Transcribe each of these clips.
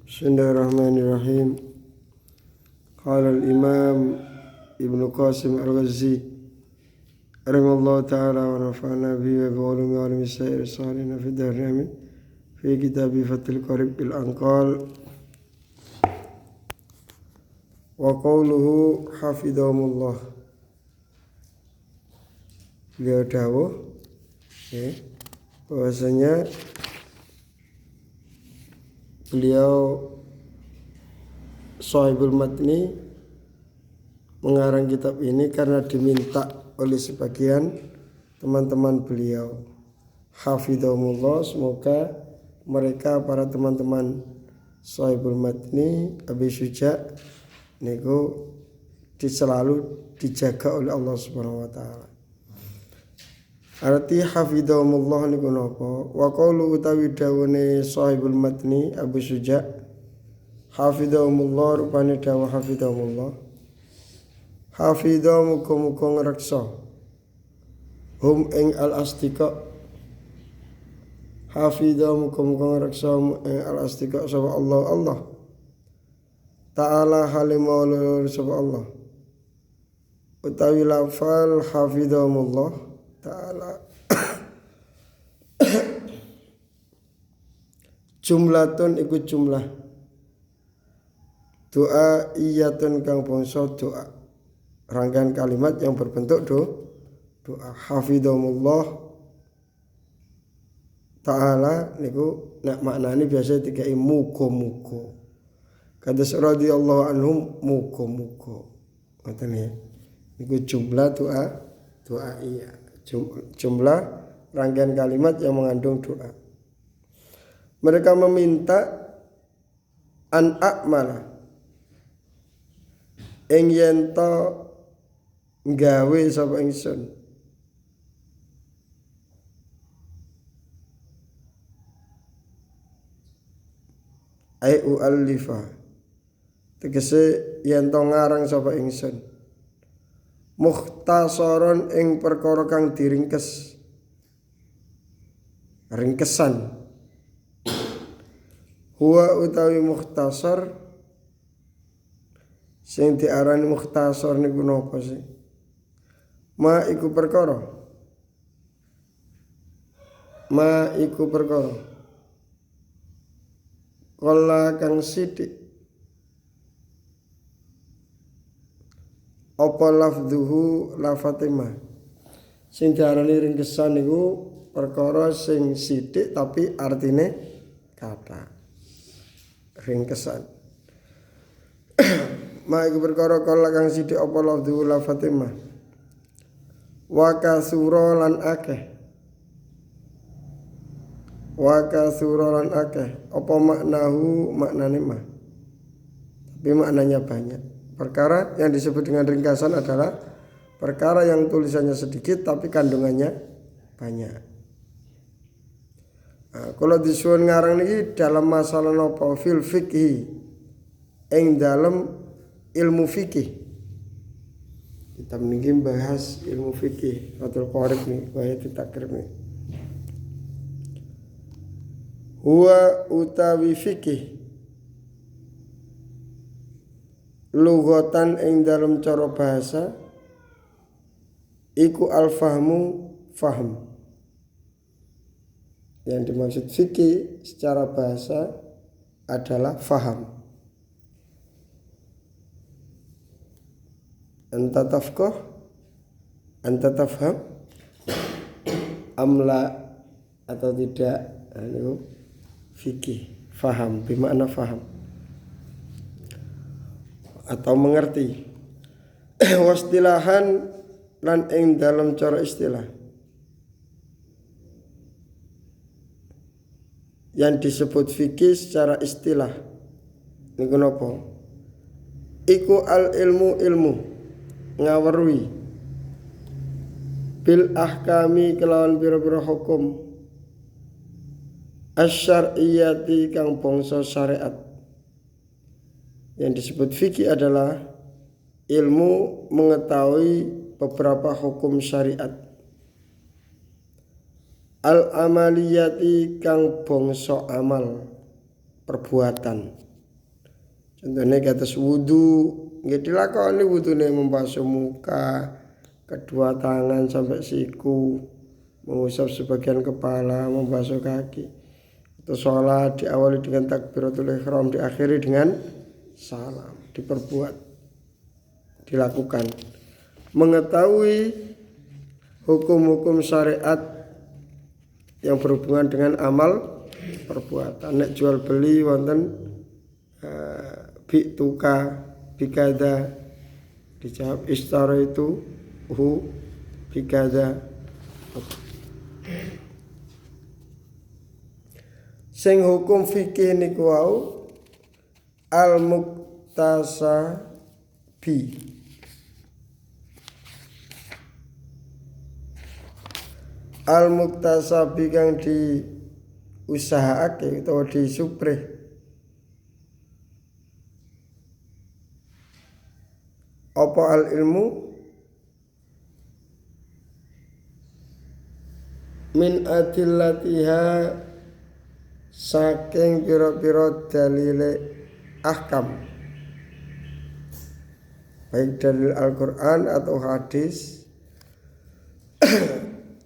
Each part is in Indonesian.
Bismillahirrahmanirrahim. Qala al-imam Ibnu Qasim al-Ghazzi rahimallahu ta'ala wa nafa'ana bihi wa bi'ulumi wa alimi sa'ir salihina fi dahri amin fi kitabi Fathul Qarib bil Anqal wa qawluhu hafidhahumullah. Beliau dawuh bahwasanya beliau Shahibul Matni mengarang kitab ini karena diminta oleh sebagian teman-teman beliau. Hafidhahumullah, semoga mereka para teman-teman Shahibul Matni Abi Syuja niku selalu dijaga oleh Allah Subhanahu wa taala. Arti hafidhahumullah niku napa? Wa qaulu utawi dawuhe Shahibul Matni Abu Syuja hafidhahumullah rupane dawuh hafidhahumullah. Hafidhahum muga ngreksa hum ing al-astiqa. Hafidhahum muga ngreksa ing al-astiqa sapa Allah Ta'ala halimul sapa Allah. Utawi lafal hafidhahumullah Ta'ala jumlatun iku jumlah doa iyatun kang bangsa doa, rangkaian kalimat yang berbentuk doa. Hafidhahumullah Ta'ala niku nek maknane biasa dikai muga-muga. Kados radhiyallahu anhum muga-muga. Ngoten ya. Niku jumlah doa iya. Jumlah rangkaian kalimat yang mengandung doa. Mereka meminta an a'mala ing yen to gawe sapa ingsun ai u'allifa tegese yen to ngarang sapa ingsun mukhtasaron ing perkara kang diringkes ringkesan. Huwa utawi mukhtasar sing diarani mukhtasar niku napa sih? Ma iku perkara kala kang sithik apa lafdhuhu lafatima. Sing diarani ringkesan niku perkara sing sithik tapi artine kata. Ringkesan. Ma iku perkara kala kang sithik apa lafdhuhu lafatima. Wa kasura lan akeh. Apa maknahu maknane mah. Tapi maknanya banyak. Perkara yang disebut dengan ringkasan adalah perkara yang tulisannya sedikit tapi kandungannya banyak. Nah, kalau disuwun ngarang niki dalam masalah napa fil fikhi ing dalam ilmu fikih. Kita niki bahas ilmu fikih Fathul Qarib nih, bahaya ditakrib nih. Huwa utawi fikih lughatan ing dalam cara bahasa iku al-fahmu faham. Yang dimaksud fikih secara bahasa adalah faham. Anta tafqah, anta tafham, amla atau tidak, itu fikih, faham, bermakna faham atau mengerti. Wastilahan lan ing dalam cara istilah yang disebut fikih secara istilah niku napa? Iku al ilmu ngaweruhi bil ahkami kelawan pira-pira hukum asy-syar'iyyati kang bangsa syariat. Yang disebut fikih adalah ilmu mengetahui beberapa hukum syariat. Al amaliyati kang bangsa amal perbuatan. Contohnya kados wudu, nggih dilakoni wudune membasuh muka, kedua tangan sampai siku, mengusap sebagian kepala, membasuh kaki. Atau sholat diawali dengan takbiratul ihram, diakhiri dengan salam. Diperbuat, dilakukan. Mengetahui hukum-hukum syariat yang berhubungan dengan amal perbuatan. Nek jual beli wonten biktuka bikada, dijawab istara itu bikada. Sing hukum fikih niku wau al muktasabi. Al muktasabi kang diusahakake utawa disuprih. Apa al ilmu min adillatiha saking pira-pira dalile ahkam, baik dalil Al-Qur'an atau hadis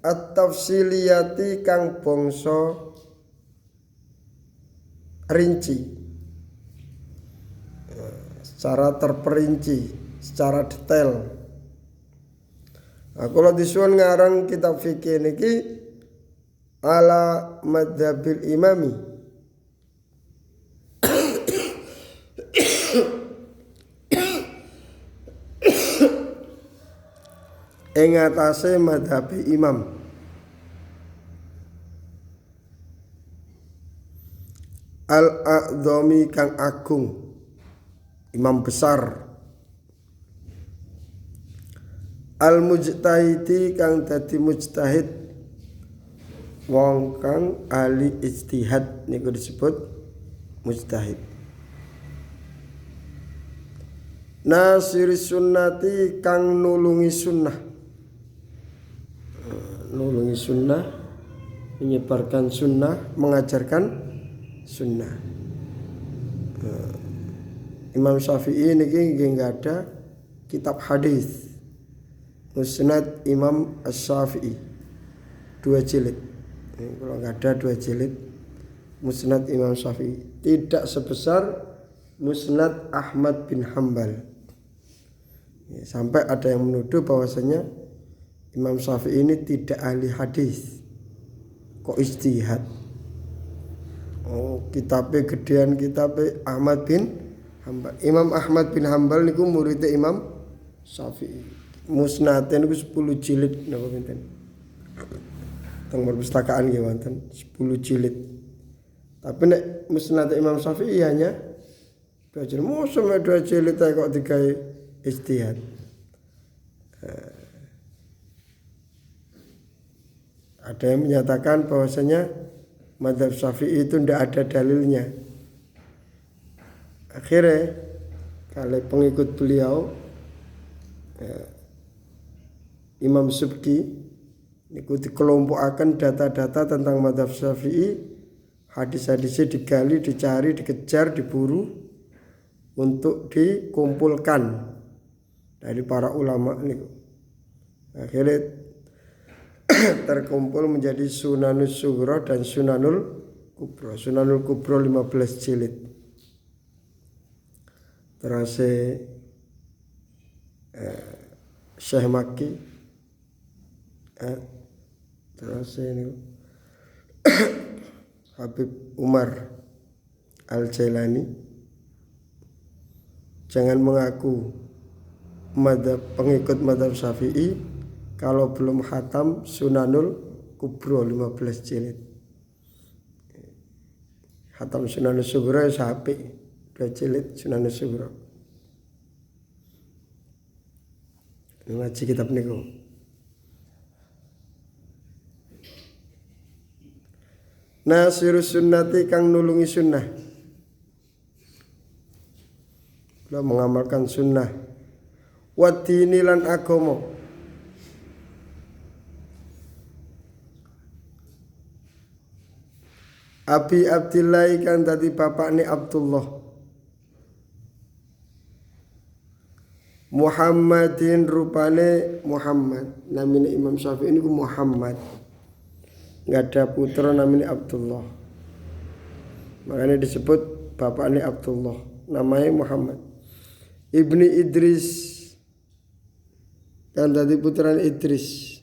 at-tafsiliyati kang bangsa rinci, secara terperinci, secara detail. Nah, kalau disuwun ngarang kitab fikih niki ala madhabil imami, ing atase madhabi imam. Al-a'dhami kang agung, imam besar. Al-mujtahidi kang dadi mujtahid, wong kang ahli ijtihad niku disebut mujtahid. Nasiri sunnati kang nulungi sunnah, nulungi sunnah, menyebarkan sunnah, mengajarkan sunnah. Imam Syafi'i niki nggih nggak ada kitab hadis. Musnad Imam Asy-Syafi'i 2 jilid. Kalau nggak ada 2 jilid Musnad Imam Syafi'i, tidak sebesar Musnad Ahmad bin Hambal. Sampai ada yang menuduh bahwasanya Imam Syafi'i ini tidak ahli hadis, kok ijtihad. Oh, kitabnya gedean, kitabnya Ahmad bin Hambal. Imam Ahmad bin Hambal niku muridnya Imam Syafi'i. Musnadnya niku 10 jilid napa pinten. Teng perpustakaan nggih wonten 10 jilid. Tapi nek musnad Imam Syafi'i hanya 2 jilid. Mosok 2 jilid kok digawe ijtihad. Ada yang menyatakan bahwasanya mazhab Syafi'i itu tidak ada dalilnya. Akhirnya kalau pengikut beliau Imam Subki niku dikelompokaken data-data tentang mazhab Syafi'i, hadis-hadisnya digali, dicari, dikejar, diburu untuk dikumpulkan dari para ulama niku. Akhirnya terkumpul menjadi Sunanus Sughra dan Sunanul Kubra. Sunanul Kubra 15 jilid. Terus Syekh Makki terus ini Habib Umar Al-Jailani, jangan mengaku pengikut mazhab Syafi'i kalau belum khatam Sunanul Kubra 15 jilid. Khatam Sunanul Sughra sampai 2 jilid Sunanul Sughra. Ngaji kitab niku. Nasirus sunnati kang nulungi sunnah, kalau mengamalkan sunnah. Wadini lan agama, Abi Abdillah kan tadi bapakne Abdullah. Muhammadin rupane Muhammad. Namine Imam Syafi'i niku Muhammad. Enggak ada putra namanya Abdullah. Makanya disebut bapaknya Abdullah. Namanya Muhammad. Ibni Idris. Kan tadi putranya Idris.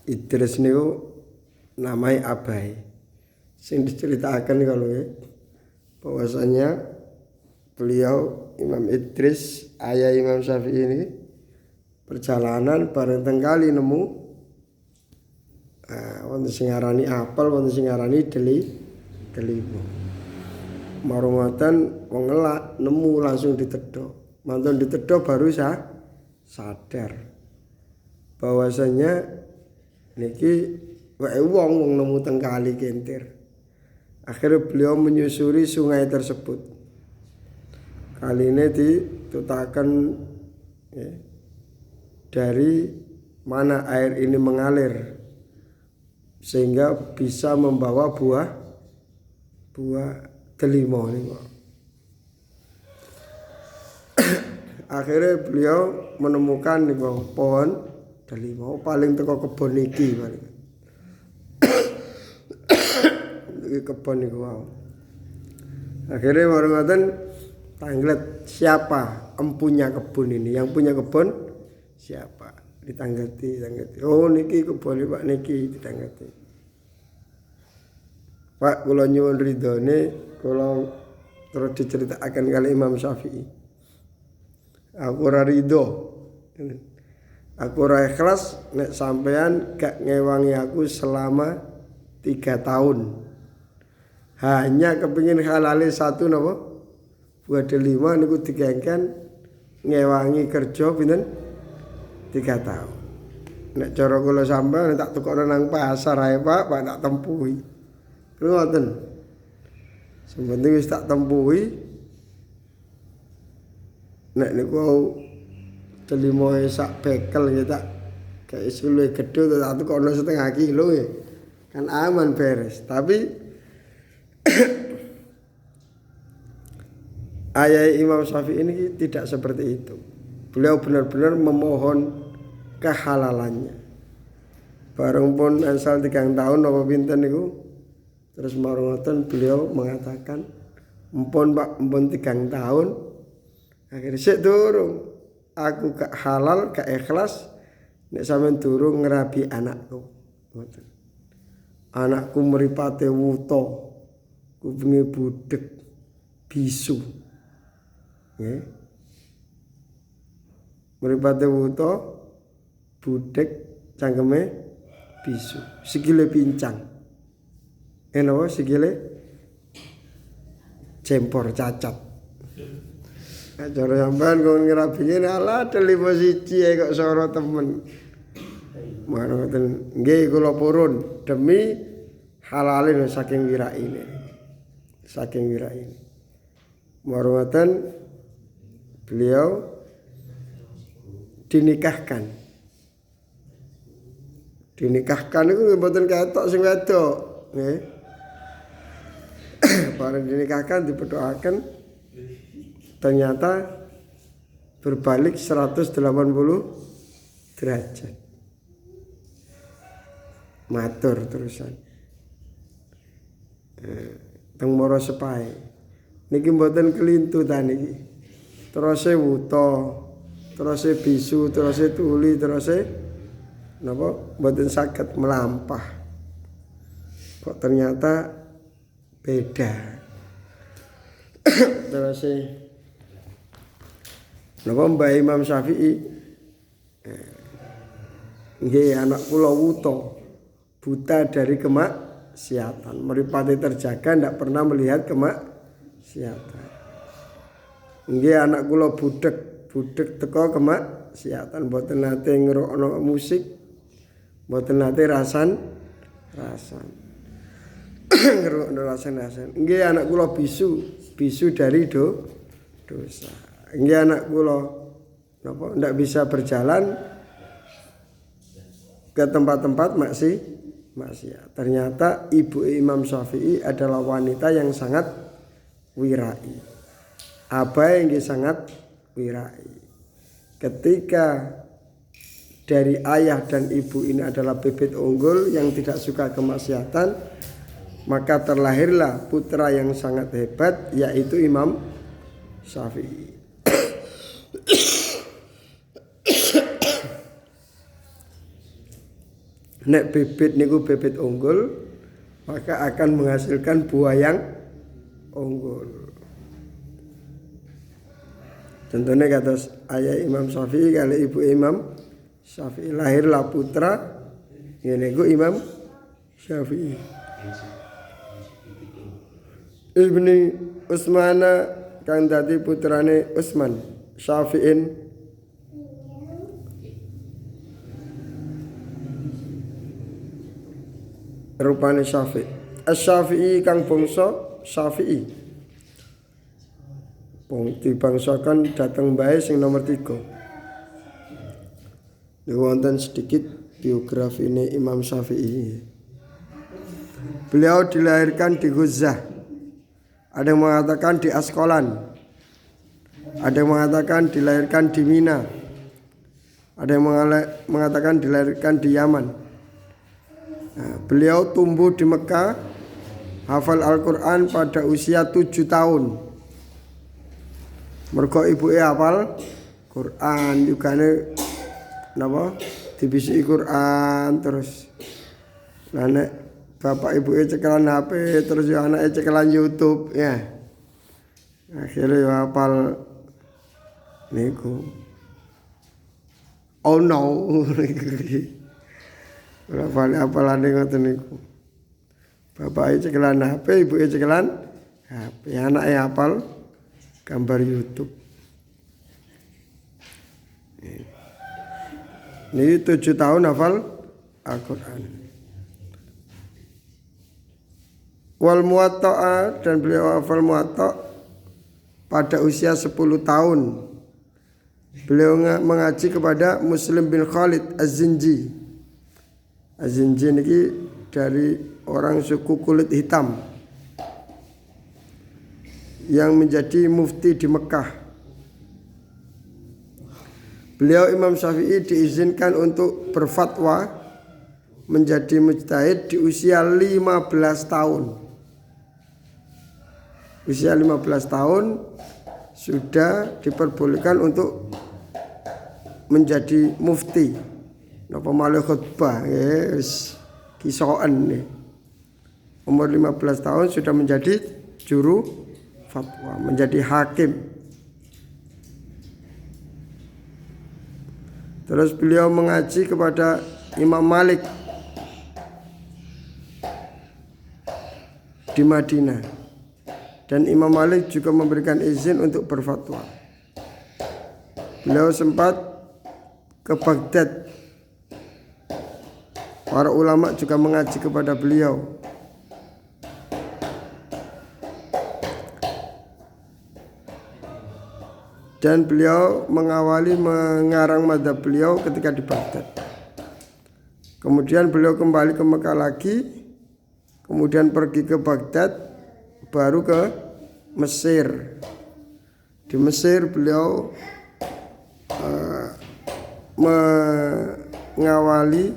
Idris niku namanya Abai. Sing diceritakan kalau ya bahwasanya beliau Imam Idris ayah Imam Syafi'i ini perjalanan bareng tengkali nemu wonten sing arani apel, wonten sing arani delimo. Marungoten wong ngelak nemu langsung ditedhok. Mantun ditedhok baru sadar bahwasanya niki wae wong nemu teng kali kentir. Akhirnya beliau menyusuri sungai tersebut. Kali ini ditutakan ya, dari mana air ini mengalir sehingga bisa membawa buah delima ini. Akhirnya beliau menemukan nih pohon delima paling teko kebon iki paling. Kebon niku wae. Akhirnya warung-warung tanglet siapa empunya kebun ini, yang punya kebun siapa, ditanggeti. Oh niki kebun Pak niki ditanggeti. Pak kula nyuwun ridhone kula terus diceritakan kali Imam Syafi'i. Aku ora ridho. Aku ora ikhlas nek sampean gak ngewangi aku selama 3 tahun. Hanya kepingin halale satu napa? Buah delima niku digengken ngewangi kerja pinten 3 tahun. Nek cara kula sampean tak tukokno nang pasar ae Pak tak tempuhi. Ngoten. Sementing wis tak tempuhi. Nek niku delima sak bekel ya tak kayak suluwe gedhe tak tukokno setengah kilo ya. Kan aman beres. Tapi ayah Imam Syafi'i ini tidak seperti itu. Beliau benar-benar memohon kehalalannya. Bareng pun asal 3 tahun apa pinten niku. Terus marungoten beliau mengatakan, "Empun Pak, empun 3 tahun." Akhirnya sik durung. Aku gak halal, gak ikhlas nek sampean durung ngerabi anakku. Ngoten. Anakku mripate wuta. Kupinge budek bisu. Ya. Mripate wuta budek cangkeme bisu. Sikile pincang. Enawa sikile jempor cacat. Acara sampean kon ngrabine ala delima siji kok soro temen. Manoten nggih kula purun demi halalin saking wiraine. Saking wiraine. Marwatan beliau dinikahkan. Dinikahkan itu mboten ketok sing wedok, nggih. Bareng dinikahkan diberdoakan ternyata berbalik 180 derajat. Matur terusan. Teng moro sepae. Niki mboten kelintutan niki. Terus wuta, terus bisu, terus tuli, terus napa mboten saged melampah. Kok ternyata beda. Terus napa Mbah Imam Syafi'i nggih anak kula wuta, buta dari kemaksiatan, mripate terjaga ndak pernah melihat kemaksiatan. Nggih anak kula budek teko kemaksiatan, mboten nate ngrungokno musik, mboten nate rasan. Ngrungokno rasan. Nggih anak kula bisu dari dosa. Nggih anak kula napa ndak bisa berjalan ke tempat-tempat maksiat. Ternyata ibu Imam Syafi'i adalah wanita yang sangat wirai. Apa yang sangat wirai. Ketika dari ayah dan ibu ini adalah bibit unggul yang tidak suka kemaksiatan, maka terlahirlah putra yang sangat hebat, yaitu Imam Syafi'i. Nek bibit niku bibit unggul, maka akan menghasilkan buah yang unggul. Contohnya kata ayah Imam Syafi'i kali ibu Imam Syafi'i, lahirlah putra ini ku Imam Syafi'i. Ibni Utsmana kang dadi putrane Utsman Syafi'in rupane Syafi'i. Asy-Syafi'i kang bangsa Syafi'i. Dibangsakan dateng bae sing nomor 3. Wonten sedikit biografi ini Imam Syafi'i. Beliau dilahirkan di Ghuzah. Ada yang mengatakan di Askolan. Ada yang mengatakan dilahirkan di Mina. Ada yang mengatakan dilahirkan di Yaman. Nah, beliau tumbuh di Mekah, hafal Al-Quran pada usia 7 tahun. Mergo ibuke hafal Quran, jugane napa? Dibisiki Quran terus. Lah nek bapak ibuke cekelan HP terus yo anake cekelan YouTube ya. Akhirnya yo hafal niku. Oh no. Apalane ngoten niku. Bapake cekelan HP, ibuke cekelan HP, anake hafal gambar YouTube. Ini 7 tahun hafal Al-Quran. Wal Muwatta'a, dan beliau hafal Muwatta' pada usia 10 tahun. Beliau mengaji kepada Muslim bin Khalid Az-Zinji. Az-Zinji ini dari orang suku kulit hitam yang menjadi mufti di Mekah. Beliau Imam Syafi'i diizinkan untuk berfatwa menjadi mujtahid di usia 15 tahun. Usia 15 tahun sudah diperbolehkan untuk menjadi mufti. Napa malah khutbah wis kisoan nih. Umur 15 tahun sudah menjadi juru fatwa, menjadi hakim. Terus beliau mengaji kepada Imam Malik di Madinah. Dan Imam Malik juga memberikan izin untuk berfatwa. Beliau sempat ke Baghdad. Para ulama juga mengaji kepada beliau. Dan beliau mengawali mengarang mazhab beliau ketika di Baghdad. Kemudian beliau kembali ke Mekah lagi. Kemudian pergi ke Baghdad, baru ke Mesir. Di Mesir beliau mengawali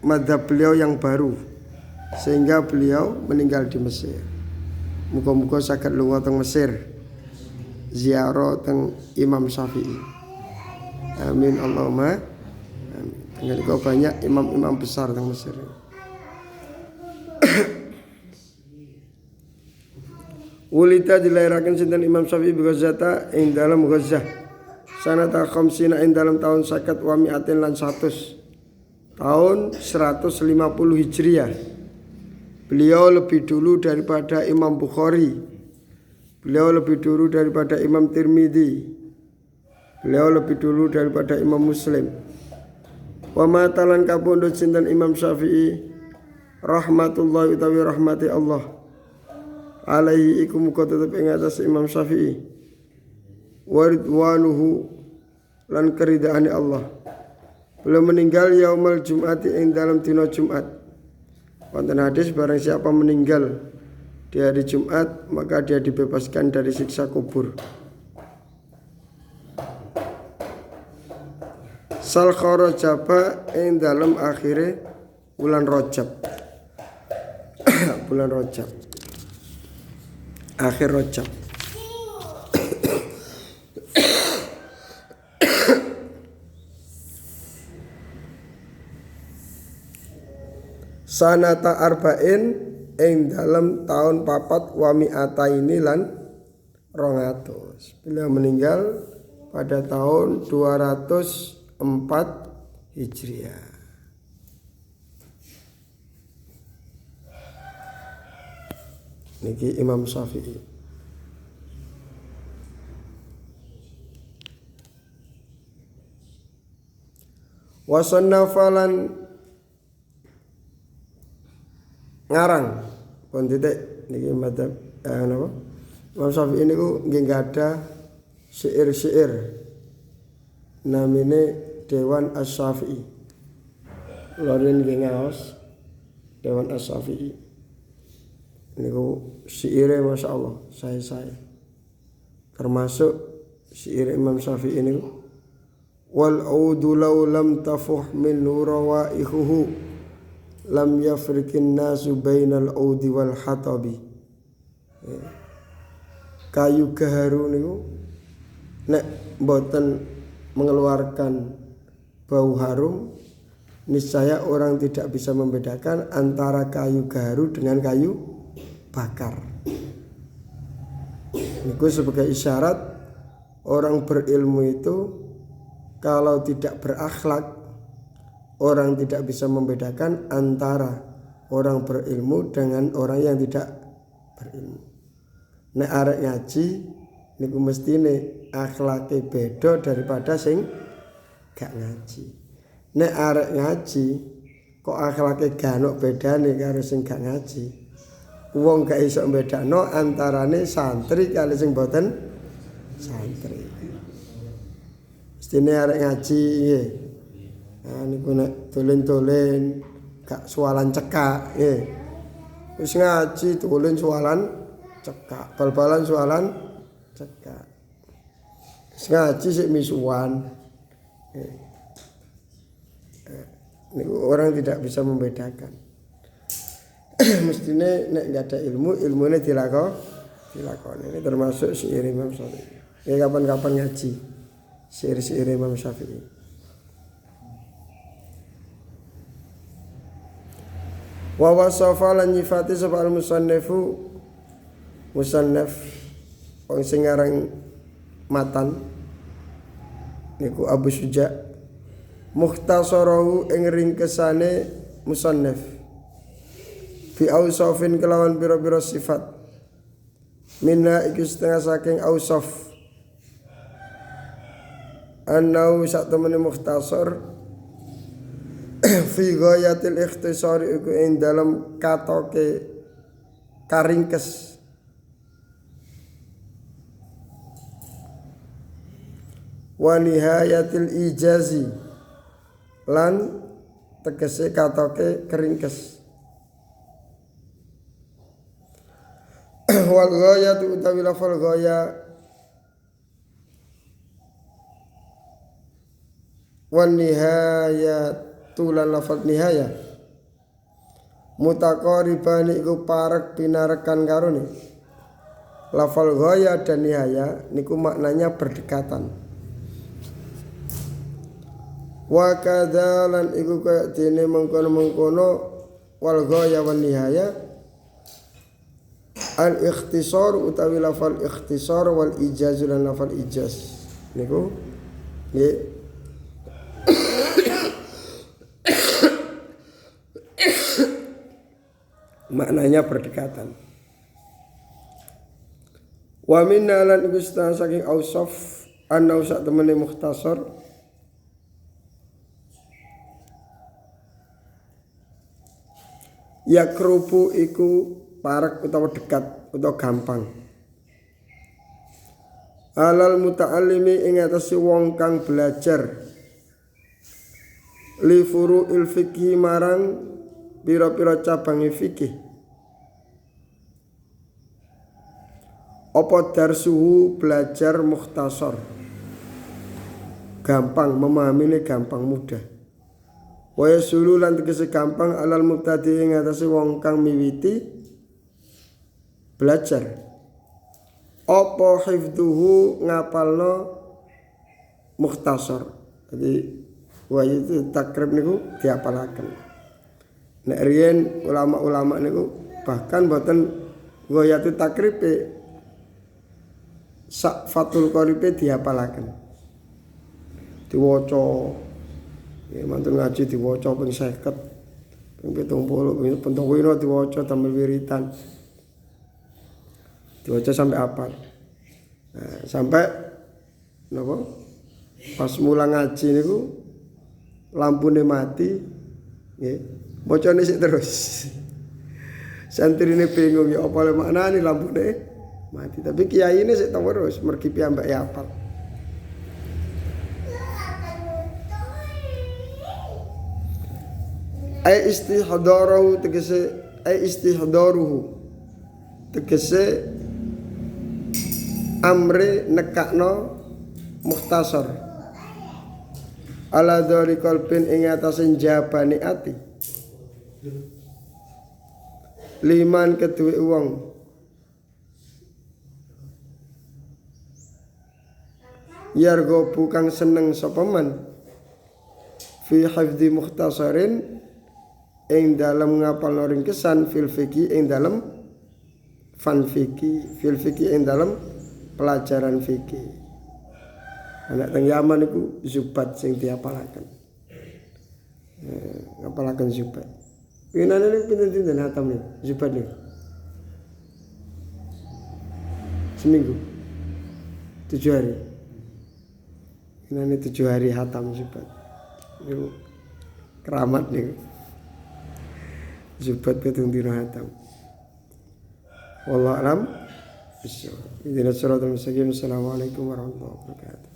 mazhab beliau yang baru, sehingga beliau meninggal di Mesir. Muga-muga saged lunga teng Mesir ziarah teng Imam Syafi'i. Amin Allahumma amin. Tengah banyak imam-imam besar teng Mesir. Wulita dilahiraken sinten Imam Syafi'i bi Ghazata ing dalam Ghazah. Sanata khamsina ing dalam tahun 50 wa mi'atin lan 100. Tahun 150 Hijriah. Beliau lebih dulu daripada Imam Bukhari. Beliau lebih dulu daripada Imam Tirmidzi. Beliau lebih dulu daripada Imam Muslim. Wa matalan kapundhut sinten Imam Syafi'i rahmatullahi utawi rahmati Allah. Alaihi iku muga tetep ing atas Imam Syafi'i. Wa ridwanuhu lan keridaane Allah. Beliau meninggal yaumul Jum'ati ing dalam dina Jumat. Wonten hadis barang siapa meninggal di hari Jumat maka dia dibebaskan dari siksa kubur. Sal kharajaba ing dalam akhire bulan Rajab. Bulan Rajab. Akhir Rajab. Sanata arba'in ing dalam tahun papat wa mi'ataini lan 200. Beliau meninggal pada tahun 204 Hijriah. Niki Imam Syafi'i. Wa sannafalan ngarang pun titik niki madzhab napa Imam Syafi'i niku nggih gadah syair-syair namine Dewan Asy-Syafi'i. Lha nggih ngaos Dewan Asy-Syafi'i niku syaire masyaallah saya termasuk syair Imam Syafi'i niku wal audu law lam tafuh min rawaihuhu lam yafrikin nasu bainal audi wal hatabi. Kayu gaharu niku nek mboten mengeluarkan bau harum niscaya orang tidak bisa membedakan antara kayu gaharu dengan kayu bakar. Niku sebagai isyarat orang berilmu itu kalau tidak berakhlak orang tidak bisa membedakan antara orang berilmu dengan orang yang tidak berilmu. Nek arek ngaji niku mestine akhlake beda daripada sing gak ngaji. Nek arek ngaji kok akhlake gak ono bedane karo sing gak ngaji. Wong gak iso bedakno antarane santri kali sing boten santri. Mestine arek ngaji nggih. Nah niku nek dolen-dolen gak sualan cekak nggih. Wis ngaji dolen sualan cekak, bal-balan sualan cekak. Wis ngaji sik misuan. Niku orang tidak bisa membedakan. Mestine nek gak ada ilmune dilakoni. Ini termasuk syair Imam Syafi'i. Ya kapan-kapan ngaji syair-syair Imam Syafi'i. Wa wasafa lan nyifati sapa al-musannifu musannaf wong sing aran matan niku Abu Suja mukhtasarahu ing ringkesane musannaf fi ausafin kelawan pira-pira sifat minna iku setengah saking ausaf annau sak temene mukhtasar fi ghayatil ikhtisari iku ing dalam katoke karingkes wa nihayatil ijazi lan tegese katoke keringkes wal ghayatu utawi lafal ghaya wan nihayat tulan lafal nihaya mutaqariban iku parek pinarekan karone lafal ghaya dan nihaya niku maknanya berdekatan wa kadzalan iku kaya dene mengkono-mengkono wal ghaya wan nihaya al ikhtisar utawi lafal ikhtisar wal ijaz lan lafal ijaz niku nggih maknanya berdekatan. Wa minna lan iku saking ausaf ana sak temene mukhtasar yakrubu iku parek utawa dekat utawa gampang alal muta'allimi ing atase wong kang belajar li furu'il fikih marang pira-pira cabang fikih. Apa darsuhu belajar mukhtasar, gampang memahami ini gampang mudah. Wa yasulu lan tegese gampang alal mubtadi ing atase wong kang miwiti belajar. Apa hifdzuhu ngapalno mukhtasar. Jadi wa itu takrib niku diapalaken. Nek riyen ulama-ulama niku bahkan boten ghayatu takribe sak Fathul Qoribe dihafalaken. Diwaca ya mantun ngaji diwaca ping 50, ping 70, ping 70 diwaca tambah wiritan. Diwaca sampai apal. Nah, sampai napa? Pas mulang ngaji niku lampune mati nggih. Macane sik terus. Santrine bingung ya apa le maknane lampune mati, tapi kiai ini sik terus mergi piyambake apal. Istihdaruhu tegese amre nekakno mukhtasar ala dzari qalbin ing atase jabane ati liman keduwe wong yargo kang seneng sapa man fi hifdzi mukhtasarin ing dalem ngapalno ringkesan fil fiqi ing dalem fan fiqi fil fiqi ing dalem pelajaran fiqi. Anak teng Yaman iku zubat sing diapalaken. Ngapalaken zubat. Pinane niku pinten-pinten hatam niku zubat niku. Seminggu 7 hari. Ini 7 hari hatam zubat. Niku keramat niku. Zubat pitung dina hatam. Wallahu a'lam. Bismillah. Assalamualaikum warahmatullahi wabarakatuh.